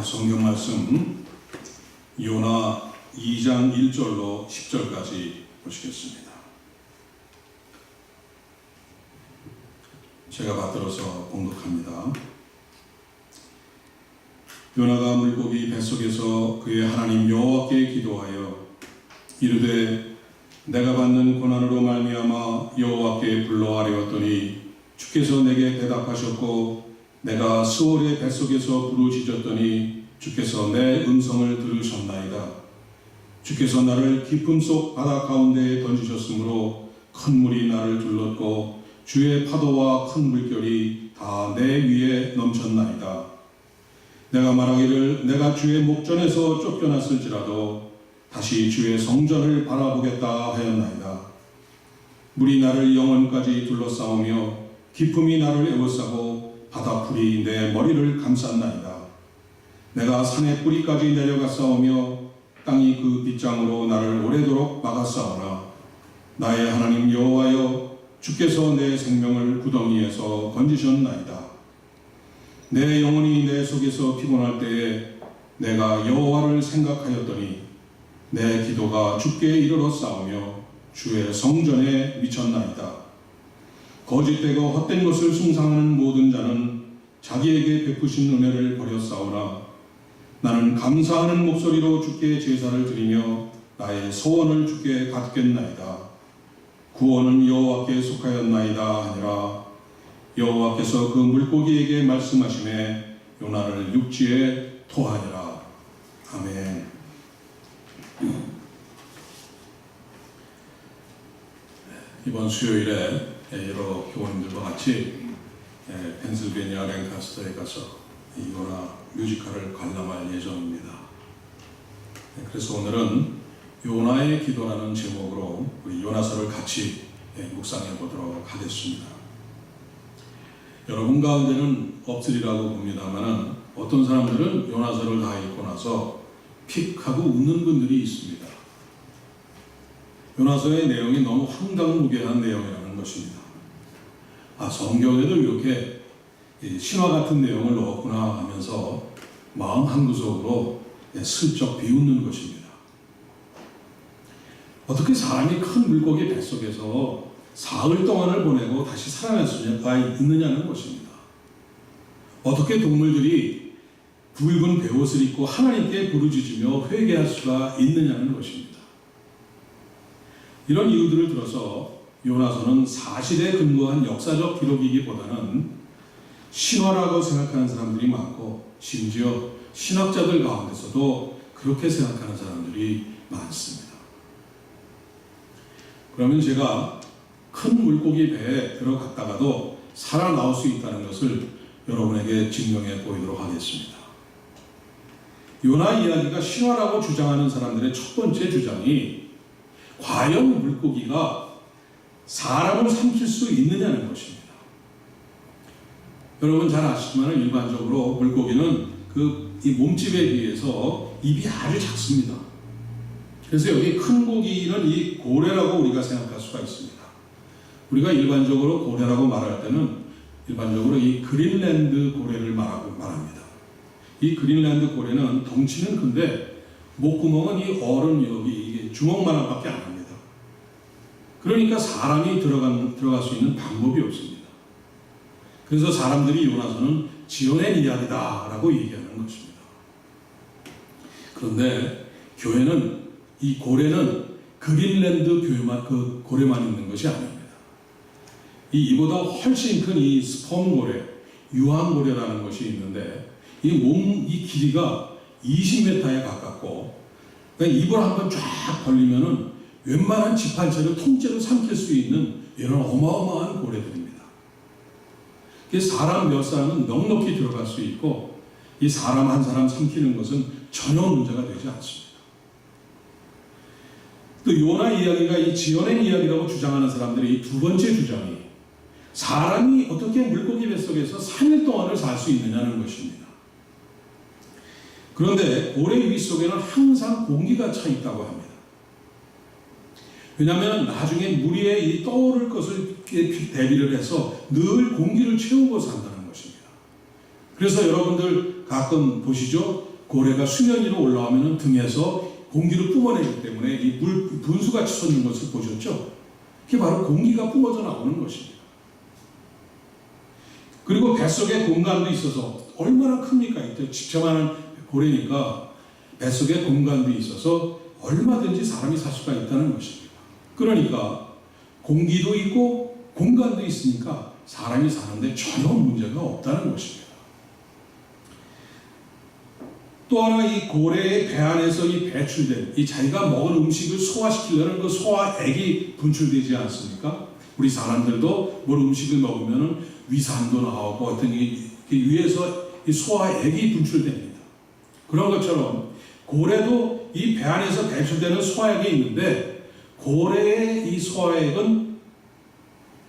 성경 말씀 요나 2장 1절로 10절까지 보시겠습니다. 제가 받들어서 봉독합니다. 요나가 물고기 뱃속에서 그의 하나님 여호와께 기도하여 이르되 내가 받는 고난으로 말미암아 여호와께 불러 아뢰었더니 주께서 내게 대답하셨고 내가 스올의 뱃속에서 부르짖었더니 주께서 내 음성을 들으셨나이다. 주께서 나를 깊음 속 바다 가운데에 던지셨으므로 큰 물이 나를 둘렀고 주의 파도와 큰 물결이 다 내 위에 넘쳤나이다. 내가 말하기를 내가 주의 목전에서 쫓겨났을지라도 다시 주의 성전을 바라보겠다 하였나이다. 물이 나를 영혼까지 둘러싸우며 깊음이 나를 에워싸고 바다풀이 내 머리를 감쌌나이다. 내가 산의 뿌리까지 내려갔사오며 땅이 그 빗장으로 나를 오래도록 막았사오나 나의 하나님 여호와여 주께서 내 생명을 구덩이에서 건지셨나이다. 내 영혼이 내 속에서 피곤할 때에 내가 여호와를 생각하였더니 내 기도가 주께 이르렀사오며 주의 성전에 미쳤나이다. 거짓되고 헛된 것을 숭상하는 모든 자는 자기에게 베푸신 은혜를 버렸사오나 나는 감사하는 목소리로 주께 제사를 드리며 나의 소원을 주께 갖겠나이다. 구원은 여호와께 속하였나이다 하니라. 여호와께서 그 물고기에게 말씀하시매 요나를 육지에 토하니라. 아멘. 이번 수요일에 여러 교원들과 같이 펜실베니아 랭카스터에 가서 요나 뮤지컬을 관람할 예정입니다. 그래서 오늘은 요나의 기도라는 제목으로 우리 요나서를 같이 묵상해 보도록 하겠습니다. 여러분 가운데는 없으리라고 봅니다만 어떤 사람들은 요나서를 다 읽고 나서 픽 하고 웃는 분들이 있습니다. 요나서의 내용이 너무 황당무계한 내용이라는 것입니다. 성경에도 이렇게 신화 같은 내용을 넣었구나 하면서 마음 한구석으로 슬쩍 비웃는 것입니다. 어떻게 사람이 큰 물고기 뱃속에서 사흘 동안을 보내고 다시 살아날 수가 있느냐는 것입니다. 어떻게 동물들이 붉은 베옷을 입고 하나님께 부르짖으며 회개할 수가 있느냐는 것입니다. 이런 이유들을 들어서 요나서는 사실에 근거한 역사적 기록이기보다는 신화라고 생각하는 사람들이 많고 심지어 신학자들 가운데서도 그렇게 생각하는 사람들이 많습니다. 그러면 제가 큰 물고기 배에 들어갔다가도 살아나올 수 있다는 것을 여러분에게 증명해 보이도록 하겠습니다. 요나 이야기가 신화라고 주장하는 사람들의 첫 번째 주장이 과연 물고기가 사람을 삼킬 수 있느냐는 것입니다. 여러분 잘 아시지만 일반적으로 물고기는 이 몸집에 비해서 입이 아주 작습니다. 그래서 여기 큰 고기는 이 고래라고 우리가 생각할 수가 있습니다. 우리가 일반적으로 고래라고 말할 때는 일반적으로 이 그린랜드 고래를 말합니다. 이 그린랜드 고래는 덩치는 큰데 목구멍은 이 어른 여기 이게 주먹만한밖에 안 합니다. 그러니까 사람이 들어갈 수 있는 방법이 없습니다. 그래서 사람들이 요나서는 지어낸 이야기다라고 얘기하는 것입니다. 그런데 교회는 이 고래는 그린랜드 고래만 있는 것이 아닙니다. 이보다 훨씬 큰 이 스펌고래, 유황고래라는 것이 있는데 이 길이가 20m에 가깝고 입을 한번 쫙 벌리면은 웬만한 집 한 채를 통째로 삼킬 수 있는 이런 어마어마한 고래들입니다. 사람 몇 사람은 넉넉히 들어갈 수 있고 이 사람 한 사람 삼키는 것은 전혀 문제가 되지 않습니다. 또 요나 이야기가 이 지어낸 이야기라고 주장하는 들의 이 두 번째 주장이 사람이 어떻게 물고기 뱃속에서 3일 동안을 살 수 있느냐는 것입니다. 그런데 고래 위 속에는 항상 공기가 차 있다고 합니다. 왜냐하면 나중에 물 위에 떠오를 것을 대비를 해서 늘 공기를 채우고 산다는 것입니다. 그래서 여러분들 가끔 보시죠. 고래가 수면 위로 올라오면 등에서 공기를 뿜어내기 때문에 이 물 분수같이 솟는 것을 보셨죠? 그게 바로 공기가 뿜어져 나오는 것입니다. 그리고 뱃속에 공간도 있어서 얼마나 큽니까? 이때 집채만한 고래니까 뱃속에 공간도 있어서 얼마든지 사람이 살 수가 있다는 것입니다. 그러니까 공기도 있고 공간도 있으니까 사람이 사는데 전혀 문제가 없다는 것입니다. 또 하나 이 고래의 배 안에서 이 배출된 이 자기가 먹은 음식을 소화시키려는 그 소화액이 분출되지 않습니까? 우리 사람들도 뭘 음식을 먹으면 위산도 나오고 어떤 위에서 이 소화액이 분출됩니다. 그런 것처럼 고래도 이 배 안에서 배출되는 소화액이 있는데 고래의 이 소화액은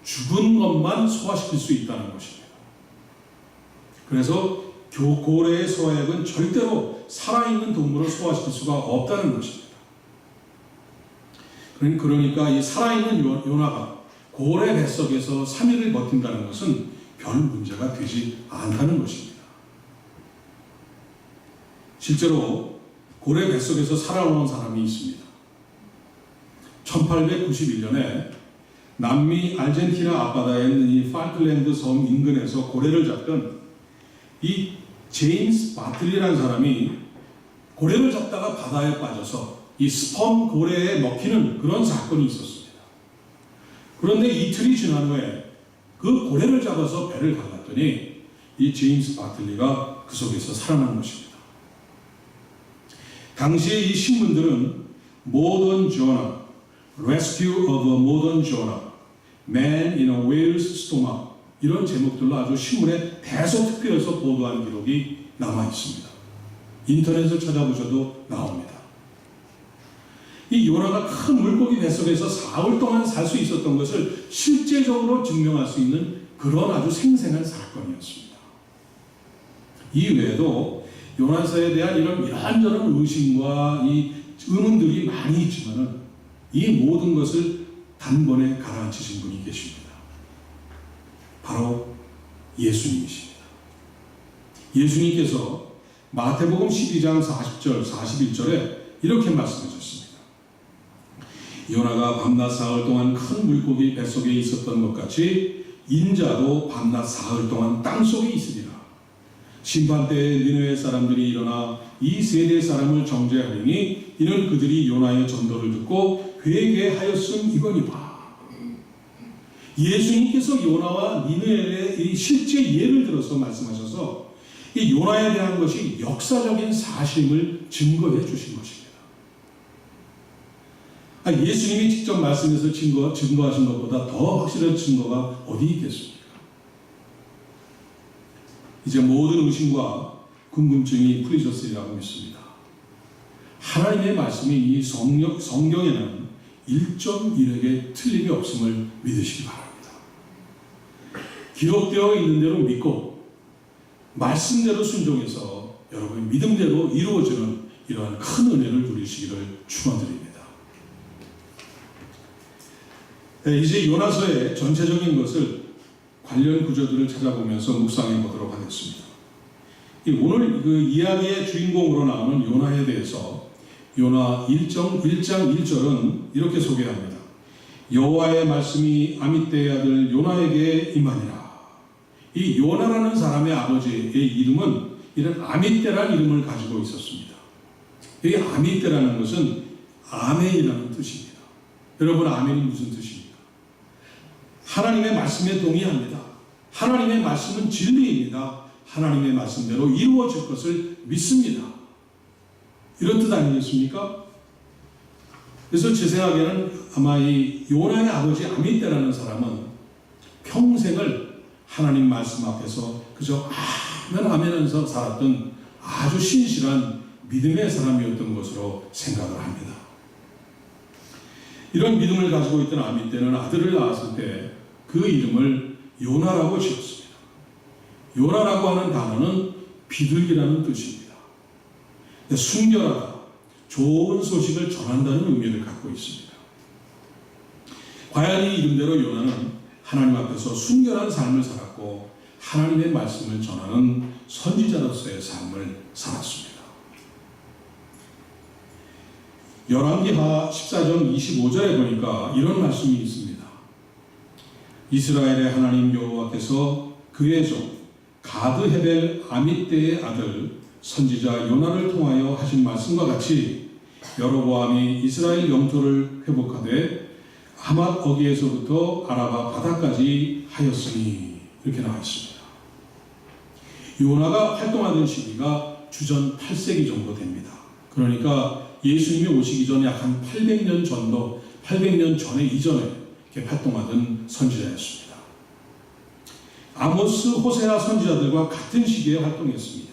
죽은 것만 소화시킬 수 있다는 것입니다. 그래서 고래의 소화액은 절대로 살아있는 동물을 소화시킬 수가 없다는 것입니다. 그러니까 이 살아있는 요나가 고래 뱃속에서 3일을 버틴다는 것은 별 문제가 되지 않다는 것입니다. 실제로 고래 뱃속에서 살아온 사람이 있습니다. 1891년에 남미 아르헨티나 앞바다에 있는 이 팔클랜드 섬 인근에서 고래를 잡던 이 제임스 바틀리라는 사람이 고래를 잡다가 바다에 빠져서 이 스펀 고래에 먹히는 그런 사건이 있었습니다. 그런데 이틀이 지난 후에 그 고래를 잡아서 배를 갈랐더니 이 제임스 바틀리가 그 속에서 살아난 것입니다. 당시에 이 신문들은 Modern Jonah, Rescue of a Modern Jonah, Man in a Whale's Stomach 이런 제목들로 아주 신문에 대서특필해서 보도한 기록이 남아 있습니다. 인터넷을 찾아보셔도 나옵니다. 이 요나가 큰 물고기 뱃속에서 4월 동안 살 수 있었던 것을 실제적으로 증명할 수 있는 그런 아주 생생한 사건이었습니다. 이 외에도 요나서에 대한 이런저런 의심과 이 의문들이 많이 있지만은 이 모든 것을 단번에 가라앉히신 분이 계십니다. 바로 예수님이십니다. 예수님께서 마태복음 12장 40절, 41절에 이렇게 말씀하셨습니다. 요나가 밤낮 사흘 동안 큰 물고기 뱃속에 있었던 것 같이 인자도 밤낮 사흘 동안 땅속에 있으리라. 심판때에 니느웨 사람들이 일어나 이 세대 사람을 정죄하리니 이는 그들이 요나의 전도를 듣고 회개하였음이거니와. 예수님께서 요나와 니느웨의 이 실제 예를 들어서 말씀하셔서 이 요나에 대한 것이 역사적인 사실임을 증거해 주신 것입니다. 예수님이 직접 말씀해서 증거하신 것보다 더 확실한 증거가 어디 있겠습니까? 이제 모든 의심과 궁금증이 풀리셨으리라고 믿습니다. 하나님의 말씀이 이 성경에는 1.1획의 틀림이 없음을 믿으시기 바랍니다. 기록되어 있는 대로 믿고 말씀대로 순종해서 여러분의 믿음대로 이루어지는 이러한 큰 은혜를 누리시기를 축원드립니다. 이제 요나서의 전체적인 것을 관련 구절들을 찾아보면서 묵상해 보도록 하겠습니다. 오늘 그 이야기의 주인공으로 나오는 요나에 대해서 요나 1장 1절은 이렇게 소개합니다. 여호와의 말씀이 아미떼의 아들 요나에게 임하니라. 이 요나라는 사람의 아버지의 이름은 이런 아미떼라는 이름을 가지고 있었습니다. 이 아미떼라는 것은 아멘이라는 뜻입니다. 여러분, 아멘이 무슨 뜻입니까? 하나님의 말씀에 동의합니다. 하나님의 말씀은 진리입니다. 하나님의 말씀대로 이루어질 것을 믿습니다. 이런 뜻 아니겠습니까? 그래서 제 생각에는 아마 이 요나의 아버지 아미떼라는 사람은 평생을 하나님 말씀 앞에서 그저 아멘 하면서 살았던 아주 신실한 믿음의 사람이었던 것으로 생각을 합니다. 이런 믿음을 가지고 있던 아미떼는 아들을 낳았을 때 그 이름을 요나라고 지었습니다. 요나라고 하는 단어는 비둘기라는 뜻입니다. 순결하다, 좋은 소식을 전한다는 의미를 갖고 있습니다. 과연 이 이름대로 요나는 하나님 앞에서 순결한 삶을 살았고 하나님의 말씀을 전하는 선지자로서의 삶을 살았습니다. 열왕기하 14장 25절에 보니까 이런 말씀이 있습니다. 이스라엘의 하나님 여호와께서 그의 종 가드 헤벨 아밋대의 아들 선지자 요나를 통하여 하신 말씀과 같이 여로보암이 이스라엘 영토를 회복하되 하맛 어기에서부터 아라바 바다까지 하였으니, 이렇게 나와 있습니다. 요나가 활동하던 시기가 주전 8세기 정도 됩니다. 그러니까 예수님이 오시기 전에 약 한 800년 전도, 800년 전에 이전에 이렇게 활동하던 선지자였습니다. 아모스, 호세아 선지자들과 같은 시기에 활동했습니다.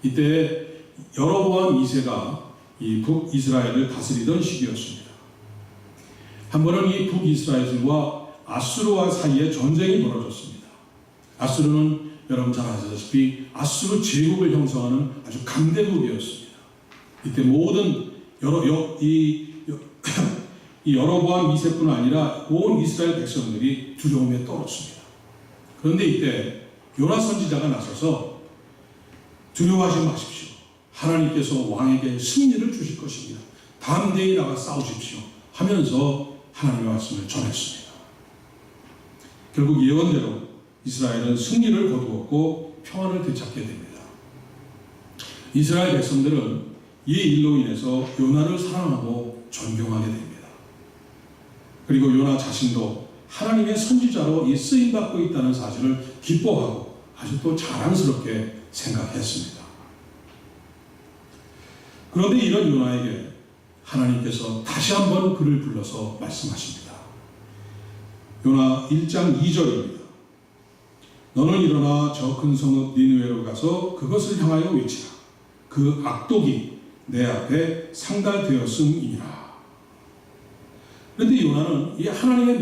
이때 여로보암 2세가 이 북이스라엘을 다스리던 시기였습니다. 한 번은 이 북이스라엘과 아수르와 사이에 전쟁이 벌어졌습니다. 아수르는 여러분 잘 아시다시피 아수르 제국을 형성하는 아주 강대국이었습니다. 이때 모든 여로보암 2세뿐 아니라 온 이스라엘 백성들이 두려움에 떨었습니다. 그런데 이때 요나 선지자가 나서서 두려워하지 마십시오. 하나님께서 왕에게 승리를 주실 것입니다. 담대히 나가 싸우십시오 하면서 하나님의 말씀을 전했습니다. 결국 예언대로 이스라엘은 승리를 거두었고 평안을 되찾게 됩니다. 이스라엘 백성들은 이 일로 인해서 요나를 사랑하고 존경하게 됩니다. 그리고 요나 자신도 하나님의 선지자로 쓰임받고 있다는 사실을 기뻐하고 아주 또 자랑스럽게 생각했습니다. 그런데 이런 요나에게 하나님께서 다시 한번 그를 불러서 말씀하십니다. 요나 1장 2절입니다. 너는 일어나 저 큰 성읍 니느웨로 가서 그것을 향하여 외치라. 그 악독이 내 앞에 상달되었음이니라. 그런데 요나는 이 하나님의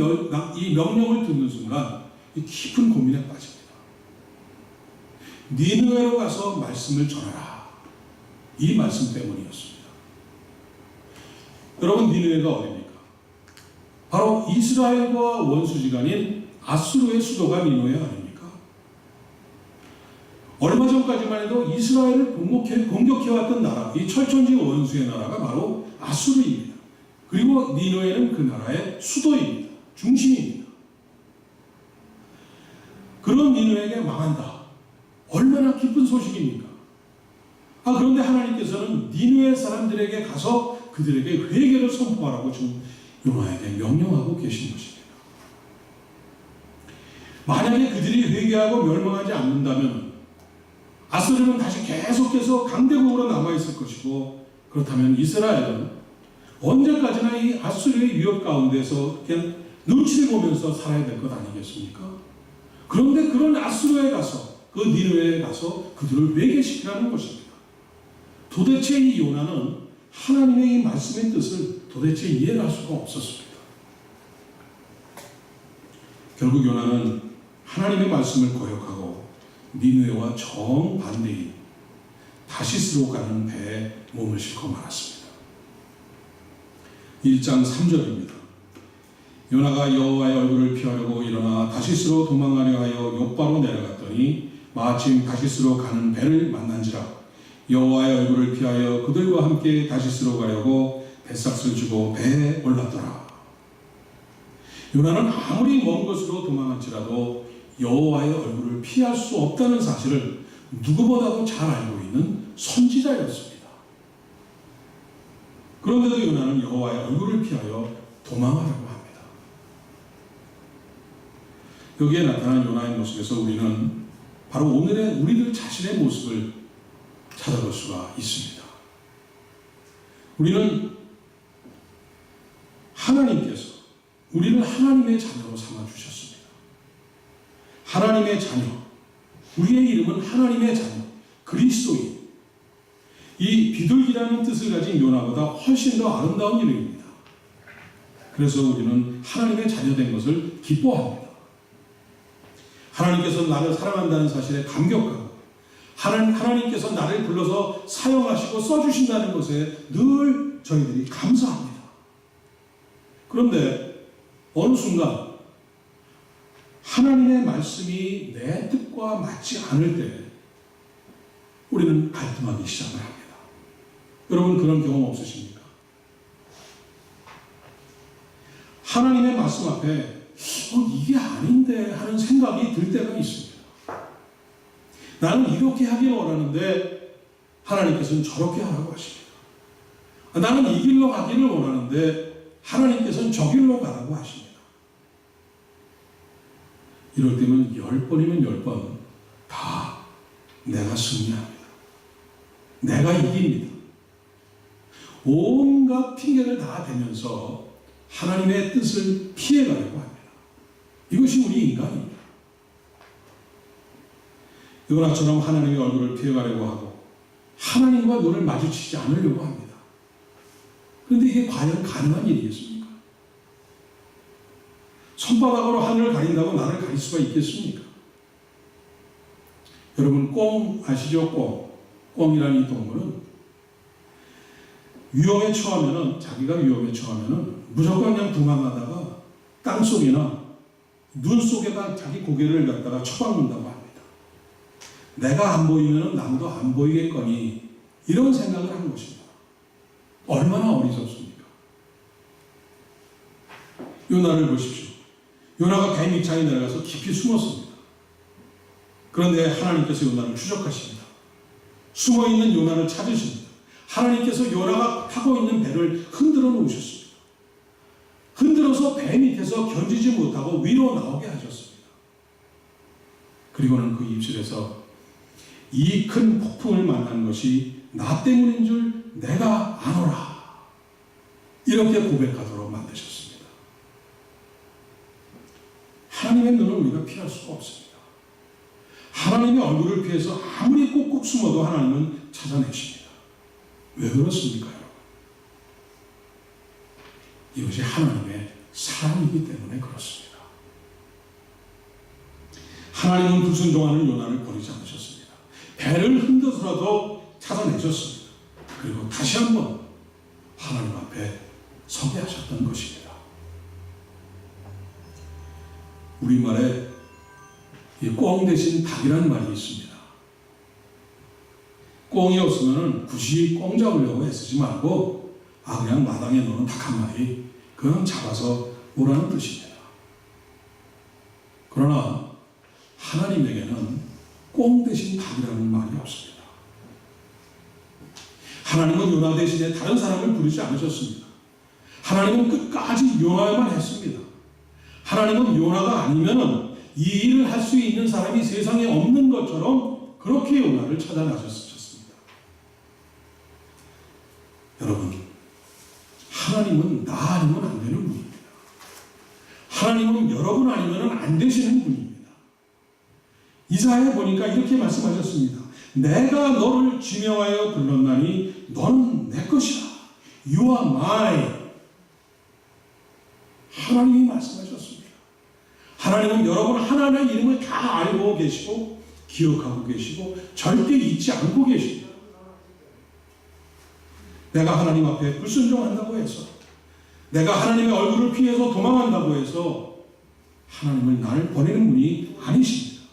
이 명령을 듣는 순간 이 깊은 고민에 빠집니다. 니느웨로 가서 말씀을 전하라. 이 말씀 때문이었습니다. 여러분, 니느웨가 어디입니까? 바로 이스라엘과 원수지간인 아수르의 수도가 니느웨 아닙니까? 얼마 전까지만 해도 이스라엘을 공격해왔던 나라, 이 철천지 원수의 나라가 바로 아수르입니다. 그리고 니느웨는 그 나라의 수도입니다. 중심입니다. 그런 니느웨에게 망한다. 얼마나 기쁜 소식입니까? 그런데 하나님께서는 니느웨 사람들에게 가서 그들에게 회개를 선포하라고 지금 요나에게 명령하고 계신 것입니다. 만약에 그들이 회개하고 멸망하지 않는다면 아수르는 다시 계속해서 강대국으로 남아있을 것이고, 그렇다면 이스라엘은 언제까지나 이 아수르의 위협 가운데서 그냥 눈치를 보면서 살아야 될 것 아니겠습니까? 그런데 그런 아수르에 가서, 그 니느웨에 가서 그들을 회개시키라는 것입니다. 도대체 이 요나는 하나님의 이 말씀의 뜻을 도대체 이해를 할 수가 없었습니다. 결국 요나는 하나님의 말씀을 거역하고 니느웨와 정반대인 다시스로 가는 배에 몸을 싣고 말았습니다. 1장 3절입니다. 요나가 여호와의 얼굴을 피하려고 일어나 다시스로 도망하려 하여 욥바로 내려갔더니 마침 다시스로 가는 배를 만난지라. 여호와의 얼굴을 피하여 그들과 함께 다시스로 가려고 뱃삭을 주고 배에 올랐더라. 요나는 아무리 먼 곳으로 도망할지라도 여호와의 얼굴을 피할 수 없다는 사실을 누구보다도 잘 알고 있는 선지자였습니다. 그런데도 요나는 여호와의 얼굴을 피하여 도망하려고 합니다. 여기에 나타난 요나의 모습에서 우리는 바로 오늘의 우리들 자신의 모습을 찾아볼 수가 있습니다. 우리는 하나님께서 우리를 하나님의 자녀로 삼아주셨습니다. 하나님의 자녀, 우리의 이름은 하나님의 자녀, 그리스도인. 이 비둘기라는 뜻을 가진 요나보다 훨씬 더 아름다운 이름입니다. 그래서 우리는 하나님의 자녀된 것을 기뻐합니다. 하나님께서 나를 사랑한다는 사실에 감격하고, 하나님께서 나를 불러서 사용하시고 써주신다는 것에 늘 저희들이 감사합니다. 그런데 어느 순간 하나님의 말씀이 내 뜻과 맞지 않을 때 우리는 갈등하기 시작을 합니다. 여러분 그런 경험 없으십니까? 하나님의 말씀 앞에 이게 아닌데 하는 생각이 들 때가 있습니다. 나는 이렇게 하길 원하는데 하나님께서는 저렇게 하라고 하십니다. 나는 이 길로 가기를 원하는데 하나님께서는 저 길로 가라고 하십니다. 이럴 때는 10번이면 10번 다 내가 승리합니다. 내가 이깁니다. 온갖 핑계를 다 대면서 하나님의 뜻을 피해가려고 합니다. 이것이 우리 인간입니다. 요나처럼 하나님의 얼굴을 피해가려고 하고 하나님과 눈을 마주치지 않으려고 합니다. 그런데 이게 과연 가능한 일이겠습니까? 손바닥으로 하늘을 가린다고 나를 가릴 수가 있겠습니까? 여러분 꿩 아시죠? 꿩이라는 이 동물은 위험에 처하면은 자기가 위험에 처하면은 무조건 그냥 도망가다가 땅 속이나 눈 속에다 자기 고개를 갖다가 처박는다고 합니다. 내가 안 보이면은 남도 안 보이겠거니 이런 생각을 하는 것입니다. 얼마나 어리석습니까? 요나를 보십시오. 요나가 배 밑창에 내려가서 깊이 숨었습니다. 그런데 하나님께서 요나를 추적하십니다. 숨어있는 요나를 찾으십니다. 하나님께서 요나가 타고 있는 배를 흔들어 놓으셨습니다. 흔들어서 배 밑에서 견디지 못하고 위로 나오게 하셨습니다. 그리고는 그 입술에서 이 큰 폭풍을 만난 것이 나 때문인 줄 내가 아노라 이렇게 고백하도록 만드셨습니다. 하나님의 눈을 우리가 피할 수가 없습니다. 하나님의 얼굴을 피해서 아무리 꼭꼭 숨어도 하나님은 찾아내십니다. 왜 그렇습니까? 이것이 하나님의 사랑이기 때문에 그렇습니다. 하나님은 불순종하는 요나를 버리지 않으셨습니다. 배를 흔들어서라도 찾아내셨습니다. 그리고 다시 한번 하나님 앞에 서게 하셨던 것입니다. 우리말에 꿩 대신 닭이라는 말이 있습니다. 꿩이 없으면 굳이 꿩 잡으려고 애쓰지 말고 그냥 마당에 놓는 닭 한 마리 그냥 잡아서 오라는 뜻입니다. 그러나 하나님에게는 꿩 대신 닭이라는 말이 없습니다. 하나님은 요나 대신에 다른 사람을 부르지 않으셨습니다. 하나님은 끝까지 요나야만 했습니다. 하나님은 요나가 아니면 이 일을 할 수 있는 사람이 세상에 없는 것처럼 그렇게 요나를 찾아 나셨습니다. 여러분, 하나님은 나 아니면 안 되는 분입니다. 하나님은 여러분 아니면 안 되시는 분입니다. 이사야에 보니까 이렇게 말씀하셨습니다. 내가 너를 지명하여 불렀나니 너는 내 것이라. You are mine. 하나님이 말씀하셨습니다. 하나님은 여러분 하나님의 이름을 다 알고 계시고 기억하고 계시고 절대 잊지 않고 계십니다. 내가 하나님 앞에 불순종한다고 해서 내가 하나님의 얼굴을 피해서 도망한다고 해서 하나님은 나를 보내는 분이 아니십니다.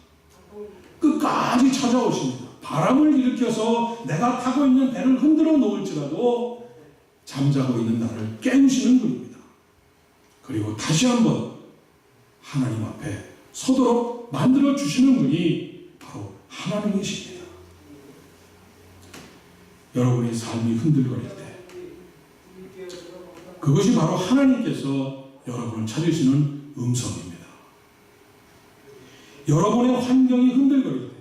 끝까지 찾아오십니다. 바람을 일으켜서 내가 타고 있는 배를 흔들어 놓을지라도 잠자고 있는 나를 깨우시는 분입니다. 그리고 다시 한번 하나님 앞에 서도록 만들어 주시는 분이 바로 하나님이십니다. 여러분의 삶이 흔들거릴 때 그것이 바로 하나님께서 여러분을 찾으시는 음성입니다. 여러분의 환경이 흔들거릴 때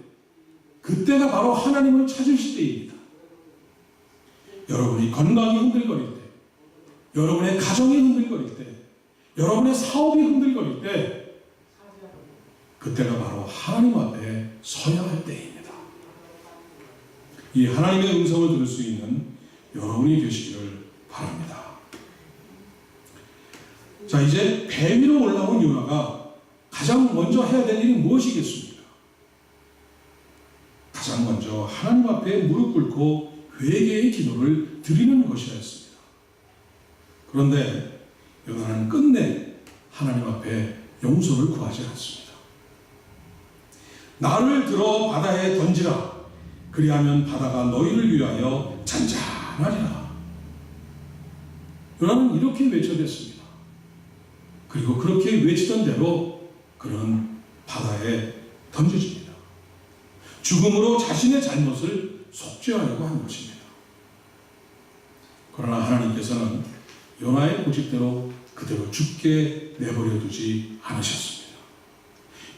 그때가 바로 하나님을 찾으실 때입니다. 여러분이 건강이 흔들거릴 때 여러분의 가정이 흔들거릴 때 여러분의 사업이 흔들거릴 때 그때가 바로 하나님 앞에 서야 할 때입니다. 이 하나님의 음성을 들을 수 있는 여러분이 되시기를 바랍니다. 자, 이제 배 위로 올라온 요나가 가장 먼저 해야 될 일이 무엇이겠습니까? 가장 먼저 하나님 앞에 무릎 꿇고 회개의 기도를 드리는 것이었습니다. 그런데 요나는 끝내 하나님 앞에 용서를 구하지 않습니다. 나를 들어 바다에 던지라. 그리하면 바다가 너희를 위하여 잔잔하리라. 요나는 이렇게 외쳐댔습니다. 그리고 그렇게 외치던 대로 그는 바다에 던져집니다. 죽음으로 자신의 잘못을 속죄하려고 한 것입니다. 그러나 하나님께서는 요나의 고집대로 그대로 죽게 내버려 두지 않으셨습니다.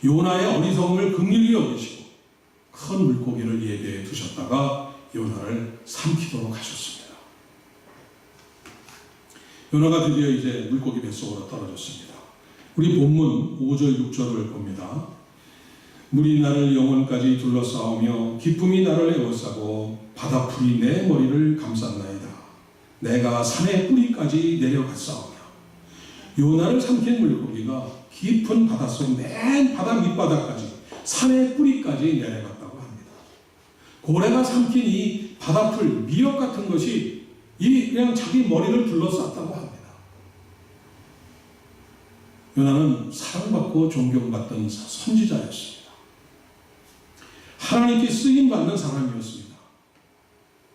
요나의 어리석음을 긍휼히 여기시고 큰 물고기를 예배해 두셨다가 요나를 삼키도록 하셨습니다. 요나가 드디어 이제 물고기 뱃속으로 떨어졌습니다. 우리 본문 5절 6절을 봅니다. 물이 나를 영혼까지 둘러싸우며 기쁨이 나를 에워싸고 바다풀이 내 머리를 감쌌나이다. 내가 산의 뿌리까지 내려갔사오며. 요나를 삼킨 물고기가 깊은 바닷속 맨 바다 밑바닥까지 산의 뿌리까지 내려갔다고 합니다. 고래가 삼킨 이 바다풀 미역 같은 것이 이 그냥 자기 머리를 둘러쌌다고 합니다. 요나는 사랑받고 존경받던 선지자였습니다. 하나님께 쓰임받는 사람이었습니다.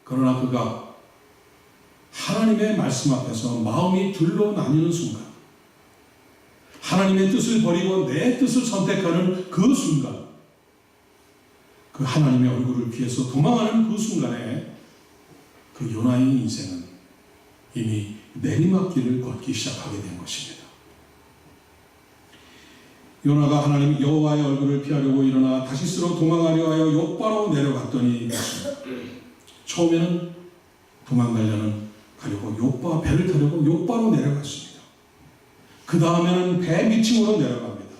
그러나 그가 하나님의 말씀 앞에서 마음이 둘로 나뉘는 순간, 하나님의 뜻을 버리고 내 뜻을 선택하는 그 순간, 그 하나님의 얼굴을 피해서 도망하는 그 순간에 그 요나의 인생은 이미 내리막길을 걷기 시작하게 된 것입니다. 요나가 하나님 여호와의 얼굴을 피하려고 일어나 다시스로 도망하려 하여 욥바로 내려갔더니 처음에는 도망가려고 욥바 배를 타려고 욥바로 내려갔습니다. 그 다음에는 배 밑층으로 내려갑니다.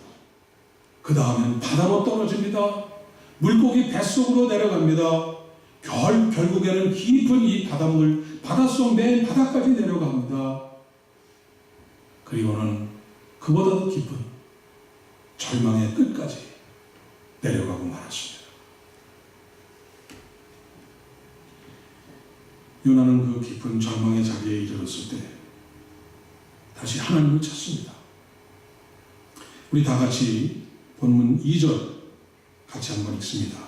그 다음에는 바다로 떨어집니다. 물고기 뱃속으로 내려갑니다. 결국에는 깊은 이 바닷물, 바닷속 맨 바닥까지 내려갑니다. 그리고는 그보다도 깊은 절망의 끝까지 내려가고 말았습니다. 요나는 그 깊은 절망의 자리에 이르렀을 때 다시 하나님을 찾습니다. 우리 다 같이 본문 2절 같이 한번 읽습니다.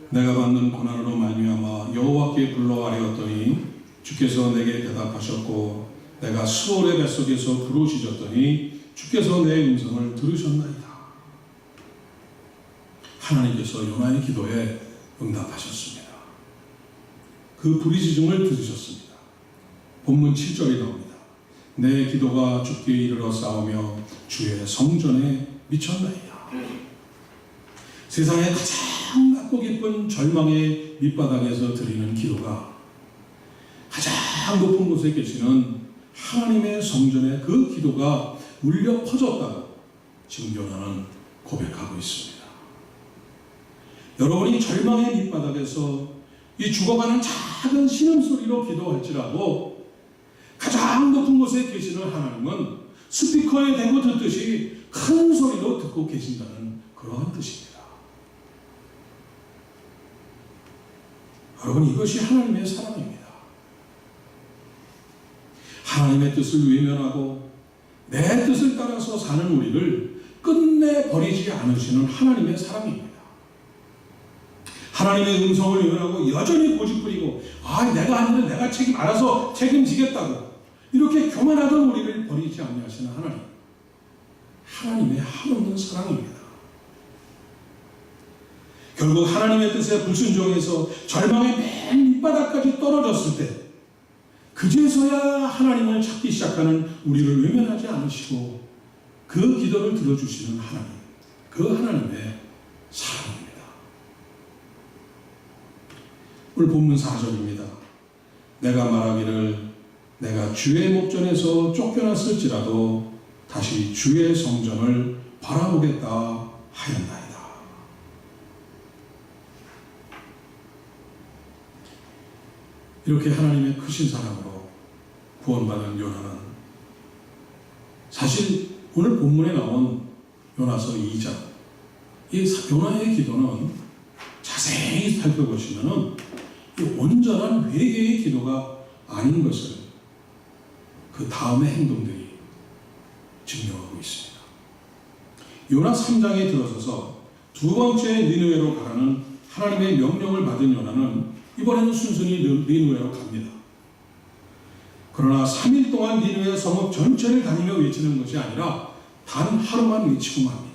내가 받는 고난으로 말미암아 여호와께 불러 아뢰었더니 주께서 내게 대답하셨고 내가 수월의 뱃속에서 부르짖었더니 주께서 내 음성을 들으셨나이다. 하나님께서 요나의 기도에 응답하셨습니다. 그 부르짖음을 들으셨습니다. 본문 7절이 나옵니다. 내 기도가 주께 이르러 싸우며 주의 성전에 미쳤나이다. 세상에 가장 낮고 깊은 절망의 밑바닥에서 드리는 기도가 가장 높은 곳에 계시는 하나님의 성전에 그 기도가 울려 퍼졌다고 지금 요나는 고백하고 있습니다. 여러분이 절망의 밑바닥에서 이 죽어가는 작은 신음소리로 기도할지라도 가장 높은 곳에 계시는 하나님은 스피커에 대고 듣듯이 큰 소리로 듣고 계신다는 그러한 뜻입니다. 여러분, 이것이 하나님의 사랑입니다. 하나님의 뜻을 외면하고 내 뜻을 따라서 사는 우리를 끝내 버리지 않으시는 하나님의 사랑입니다. 하나님의 음성을 외면하고 여전히 고집부리고 내가 아니면 내가 알아서 책임지겠다고 이렇게 교만하던 우리를 버리지 아니하시는 하나님, 하나님의 한없는 사랑입니다. 결국 하나님의 뜻에 불순종해서 절망의 맨 밑바닥까지 떨어졌을 때 그제서야 하나님을 찾기 시작하는 우리를 외면하지 않으시고 그 기도를 들어주시는 하나님, 그 하나님의 사랑입니다. 오늘 본문 4절입니다. 내가 말하기를 내가 주의 목전에서 쫓겨났을지라도 다시 주의 성전을 바라보겠다 하였나이다. 이렇게 하나님의 크신 사랑으로 구원받은 요나는 사실 오늘 본문에 나온 요나서 2장, 이 요나의 기도는 자세히 살펴보시면은 이 온전한 회개의 기도가 아닌 것을 그 다음의 행동들이 증명하고 있습니다. 요나 3장에 들어서서 두 번째 니느웨로 가라는 하나님의 명령을 받은 요나는 이번에는 순순히 니느웨로 갑니다. 그러나 3일 동안 니느웨 성읍 전체를 다니며 외치는 것이 아니라 단 하루만 외치고 맙니다.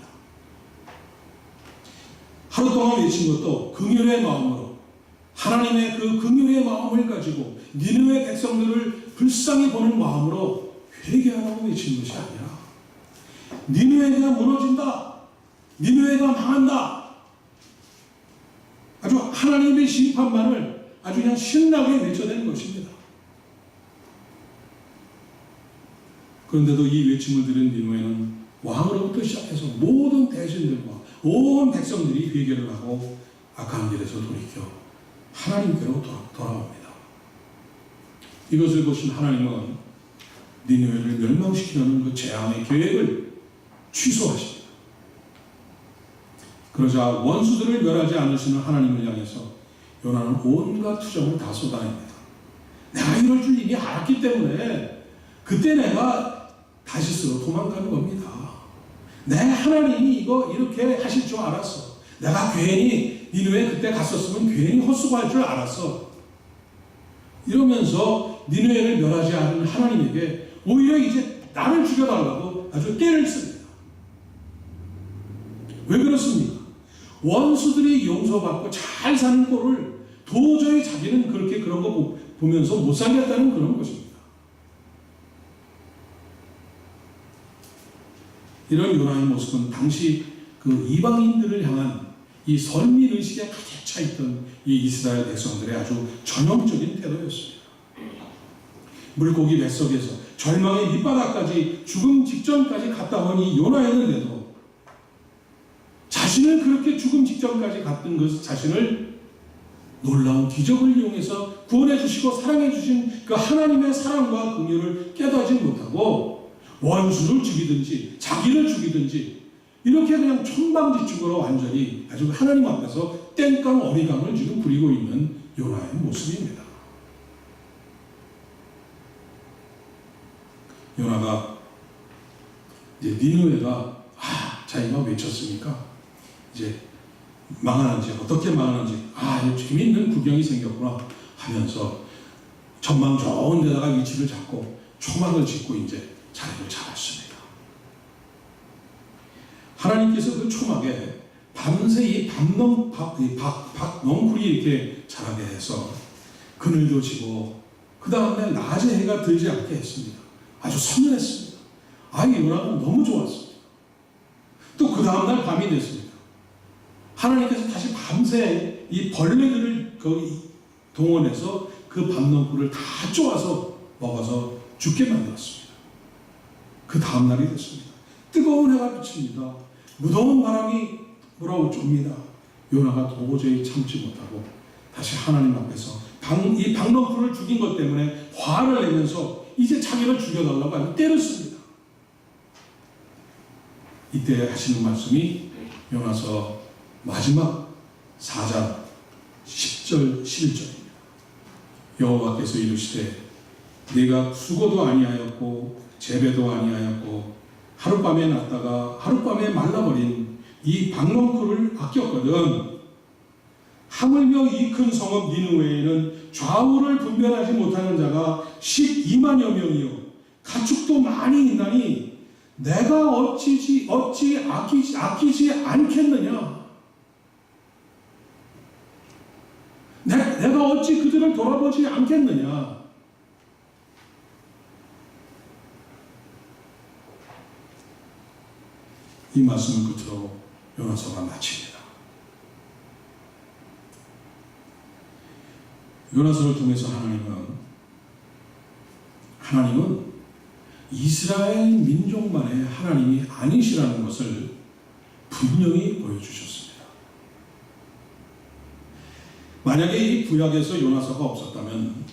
하루 동안 외친 것도 긍휼의 마음으로, 하나님의 그 긍휼의 마음을 가지고 니느웨 백성들을 불쌍히 보는 마음으로 회개하라고 외친 것이 아니라 니느웨가 무너진다, 니느웨가 망한다, 아주 하나님의 심판만을 아주 그냥 신나게 외쳐댄 것입니다. 그런데도 이 외침을 들은 니느웨는 왕으로부터 시작해서 모든 대신들과 온 백성들이 회개를 하고 악한 길에서 돌이켜 하나님께로 돌아옵니다. 이것을 보신 하나님은 니느웨를 멸망시키려는 그 재앙의 계획을 취소하십니다. 그러자 원수들을 멸하지 않으시는 하나님을 향해서 요나는 온갖 투정을 다 쏟아냅니다. 내가 이럴 줄 이미 알았기 때문에 그때 내가 다시스로 도망가는 겁니다. 내 하나님이 이거 이렇게 하실 줄 알았어. 내가 괜히 니느웨 그때 갔었으면 괜히 헛수고할 줄 알았어. 이러면서 니느웨를 멸하지 않은 하나님에게 오히려 이제 나를 죽여달라고 아주 떼를 씁니다. 왜 그렇습니까? 원수들이 용서받고 잘 사는 꼴을 도저히 자기는 그렇게 그런 거 보면서 못 살겠다는 그런 것입니다. 이런 요나의 모습은 당시 그 이방인들을 향한 이 선민의식에 가득 차있던 이 이스라엘 백성들의 아주 전형적인 태도였습니다. 물고기 뱃속에서 절망의 밑바닥까지 죽음 직전까지 갔다 온 이 요나였는데도 자신을 그렇게 죽음 직전까지 갔던 그 자신을 놀라운 기적을 이용해서 구원해 주시고 사랑해 주신 그 하나님의 사랑과 긍휼을 깨닫지 못하고 원수를 죽이든지 자기를 죽이든지 이렇게 그냥 천방지축으로 완전히 아주 하나님 앞에서 땡깡 어리광을 지금 부리고 있는 요나의 모습입니다. 요나가 이제 니느웨가 자기가 외쳤으니까 이제 망하는지 어떻게 망하는지 재미있는 구경이 생겼구나 하면서 전망 좋은 데다가 위치를 잡고 초막을 짓고 이제 자리를 잡았습니다. 하나님께서 그 초막에 밤새 이 박넝쿨이 이렇게 자라게 해서 그늘도 지고 그 다음날 낮에 해가 들지 않게 했습니다. 아주 선명했습니다. 요나는 너무 좋았습니다. 또 그 다음날 밤이 됐습니다. 하나님께서 다시 밤새 이 벌레들을 거기 동원해서 그 밤넝쿨을 다 쪼아서 먹어서 죽게 만들었습니다. 그 다음날이 됐습니다. 뜨거운 해가 비칩니다. 무더운 바람이 몰아옵니다. 요나가 도저히 참지 못하고 다시 하나님 앞에서 이 박넝쿨을 죽인 것 때문에 화를 내면서 이제 자기를 죽여달라고 하고 때렸습니다. 이때 하시는 말씀이 요나서 마지막 4장 10절 11절입니다. 여호와께서 이르시되 네가 수고도 아니하였고 재배도 아니하였고 하룻밤에 났다가 하룻밤에 말라버린 이 박넝쿨을 아꼈거든. 하물며 이 큰 성읍 니느웨에는 좌우를 분별하지 못하는 자가 12만여 명이요 가축도 많이 있나니 내가 어찌 아끼지 않겠느냐. 내가 어찌 그들을 돌아보지 않겠느냐. 이 말씀을 끝으로 요나서가 마칩니다. 요나서를 통해서 하나님은 이스라엘 민족만의 하나님이 아니시라는 것을 분명히 보여주셨습니다. 만약에 이 구약에서 요나서가 없었다면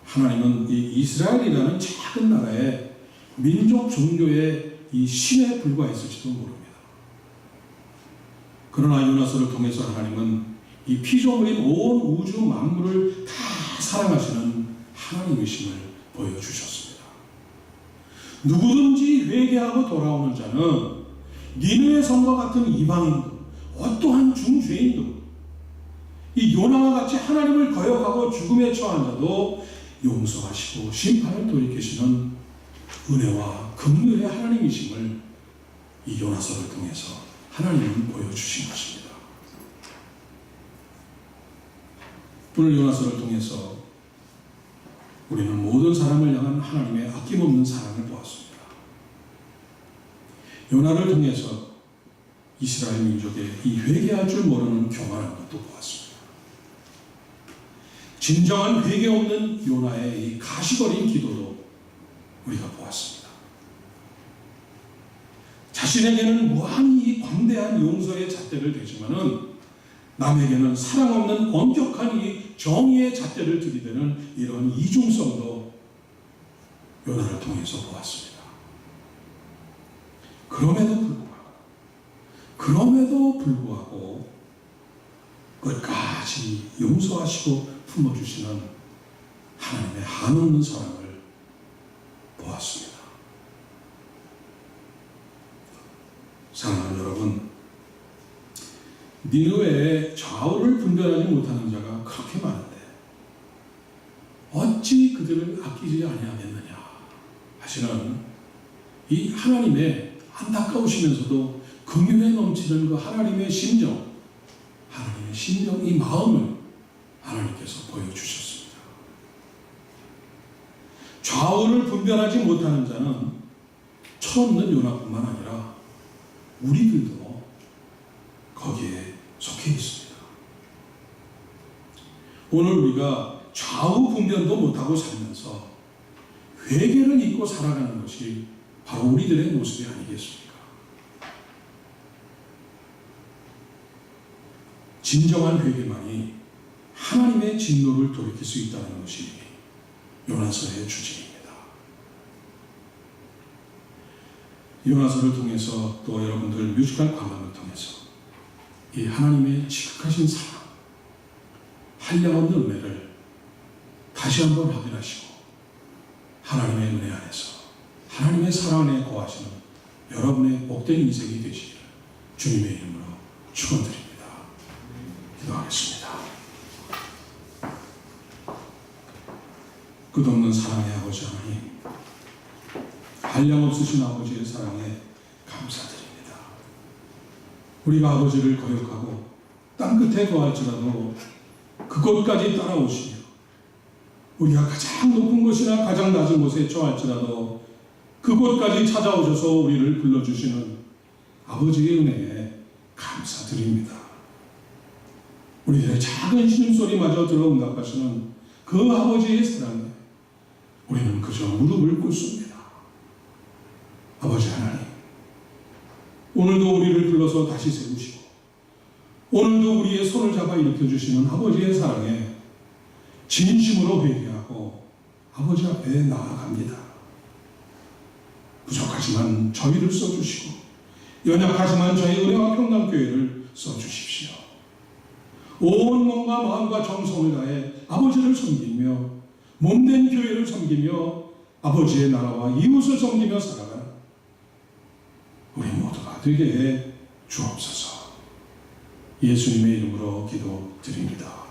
하나님은 이 이스라엘이라는 작은 나라의 민족 종교의 이 신에 불과했을지도 모릅니다. 그러나 요나서를 통해서 하나님은 이 피조물인 온 우주 만물을 다 사랑하시는 하나님이심을 보여주셨습니다. 누구든지 회개하고 돌아오는 자는 니느웨 성과 같은 이방인도 어떠한 중죄인도 이 요나와 같이 하나님을 거역하고 죽음에 처한 자도 용서하시고 심판을 돌이키시는 은혜와 긍휼의 하나님이심을 이 요나서를 통해서 하나님은 보여주신 것입니다. 오늘 요나서를 통해서 우리는 모든 사람을 향한 하나님의 아낌없는 사랑을 보았습니다. 요나를 통해서 이스라엘 민족의 이 회개할 줄 모르는 교만한 것도 보았습니다. 진정한 회개 없는 요나의 이 가시버린 기도도 우리가 보았습니다. 자신에게는 무한히 이 광대한 용서의 잣대를 대지만은 남에게는 사랑 없는 엄격한 이 정의의 잣대를 들이대는 이런 이중성도 요나를 통해서 보았습니다. 그럼에도 불구하고 끝까지 용서하시고 품어주시는 하나님의 한없는 사랑을 보았습니다. 사랑하는 여러분, 니느웨에 좌우를 분별하지 못하는 자가 그렇게 많은데 어찌 그들을 아끼지 아니하겠느냐 하시는 이 하나님의 안타까우시면서도 긍휼에 넘치는 그 하나님의 심정, 이 마음을 하나님께서 보여주셨습니다. 좌우를 분별하지 못하는 자는 철없는 요나뿐만 아니라 우리들도 거기에 속해 있습니다. 오늘 우리가 좌우 분별도 못하고 살면서 회개를 잊고 살아가는 것이 바로 우리들의 모습이 아니겠습니까? 진정한 회개만이 하나님의 진노를 돌이킬 수 있다는 것이 요나서의 주제입니다. 요나서를 통해서 또 여러분들 뮤지컬 관람을 통해서 이 하나님의 지극하신 사랑, 한량없는 은혜를 다시 한번 확인하시고 하나님의 은혜 안에서 하나님의 사랑 안에 거하시는 여러분의 복된 인생이 되시기를 주님의 이름으로 축원드립니다. 기도하겠습니다. 끝없는 사랑의 아버지 하나님, 한량없으신 아버지의 사랑에 감사드립니다. 우리가 아버지를 거역하고 땅끝에 거할지라도 그곳까지 따라오시며 우리가 가장 높은 곳이나 가장 낮은 곳에 처할지라도 그곳까지 찾아오셔서 우리를 불러주시는 아버지의 은혜에 감사드립니다. 우리들의 작은 신음소리마저 들어 응답하시는 그 아버지의 사랑에 우리는 그저 무릎을 꿇습니다. 아버지 하나님, 오늘도 우리를 불러서 다시 세우시고 오늘도 우리의 손을 잡아 일으켜주시는 아버지의 사랑에 진심으로 회개하고 아버지 앞에 나아갑니다. 부족하지만 저희를 써주시고 연약하지만 저희 은혜와 평강교회를 써주십시오. 온 몸과 마음과 정성을 다해 아버지를 섬기며 몸된 교회를 섬기며 아버지의 나라와 이웃을 섬기며 살아가는 우리 모두가 되게 해 주옵소서. 예수님의 이름으로 기도드립니다.